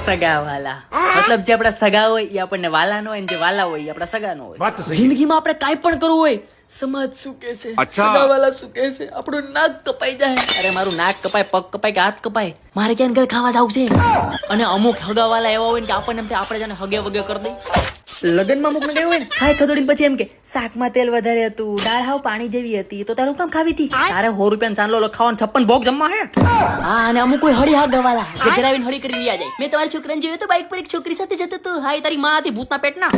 સગાવાલા મતલબ જે આપણા સગા હોય એ આપણને વાલા ન હોય, જે વાલા હોય એ આપણા સગા ન હોય. જિંદગીમાં આપણે કાંઈ પણ કરવું હોય, સમાજ શું કે છે, સગાવાલા શું કે છે, આપણું નાક કપાઈ જાય. અરે મારું નાક કપાય, પગ કપાય કે હાથ કપાય, મારે ક્યાં ઘરે ખાવા જવું છે. અને અમુક હગાવાલા એવા હોય ને કે આપણને એમ થાય આપણે જાણે હગે વગે કરી દઈ. લગ્નમાં અમુક ને ગયું હોય ને ખાઈ ખદોડીને પછી એમ કે શાકમાં તેલ વધારે હતું, દાળ હાવ પાણી જેવી હતી, તો તારું કામ ખાવી હતી. તારે 100 રૂપિયા ચાંદલો લખાવાનો 56 ભોગ જમવા હે. હા, અને અમુક કોઈ હળી હગાવાલા જે ઘરે આવીને હળી કરી રહ્યા જાય. મેં તમારી છોકરાને જોયો તો બાઈક પર એક છોકરી સાથે જતો તો, હા એ તારી માં હતી ભૂતના પેટના.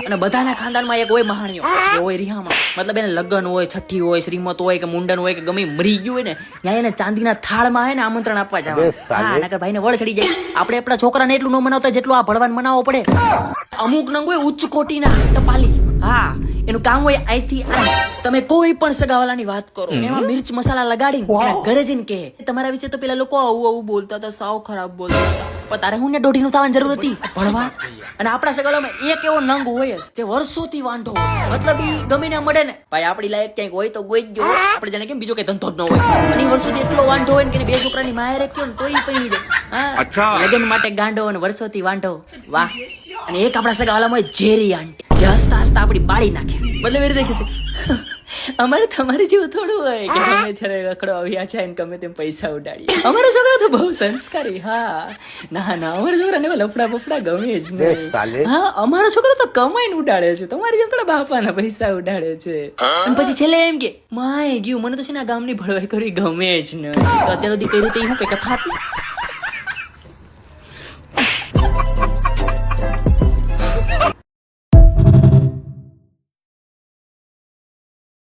અને બધાના ખાનદાનમાં એક હોય મહાણિયો, એ હોય રિહામણ. મતલબ એને લગ્ન હોય, છઠ્ઠી હોય, શ્રીમત હોય કે મુંડન હોય કે ગમે મરી ગયું હોય ને, ત્યાં એને ચાંદીના થાળમાં હે ને આમંત્રણ આપવા જવાનું. હા, નકર ભાઈને વળ ચડી જાય. આપણે આપણા છોકરાને એટલું ન મનાવતા જેટલું આ ભળવાન મનાવવો પડે. અમુક નંગ હોય ઉચ્ચ કોટીના ટપાલી. હા, એનું કામ હોય અહીંથી તમે કોઈ પણ સગાવાલાની વાત કરો, એમાં મિર્ચ મસાલા લગાડી ઘરે જઈને કહે તમારા વિશે તો પેલા લોકો આવું આવું બોલતા હતા, સાવ ખરાબ બોલતા હતા. પણ તારે હું ને દોઢીનું થવાની જરૂર હતી ભણવા. અને આપણા સગાવાલામાં એક એવો નંગ હોય જ જે વર્ષોથી વાંઢો હોય. મતલબ ઈ ગમે ને મળે ને ભાઈ આપણી લાયક ક્યાંક હોય તો ગોઈ જ ગયો. આપણે જાણે કેમ બીજો કઈ ધંધો જ ન હોય. અને વર્ષોથી એટલો વાંઢો હોય ને કે બે છોકરાની માયરે કયો ને તોય પૈણી જાય. હા, લગ્ન માટે ગાંડો અને વર્ષોથી વાંઢો. વાહ. અને એક આપણા સગાવાલામાં હોય ઝેરી આંટી, જે હસતા હસતા આપણી બાળી નાખે. મતલબ એ રીતે અમારે તમારે જેવું થોડું હોય કે ગમે ત્યારે રખડો આવ્યા છે ને ગમે તેમ પૈસા ઉડાડીએ. અમારા છોકરા તો બહુ સંસ્કારી. હા, ના ના, અમારા છોકરાને લફડા બફડા ગમે જ નહીં. હા, અમારો છોકરો તો કમાઈને ઉડાડે છે, તમારી જેમ થોડા બાપાના પૈસા ઉડાડે છે. અને પછી છેલ્લે એમ કે માય ગયું મને તો છે ને આ ગામની ભળવાઈ કરવી ગમે જ નહીં. તો અત્યાર સુધી કર્યું તો હું કઈ કથા હતી.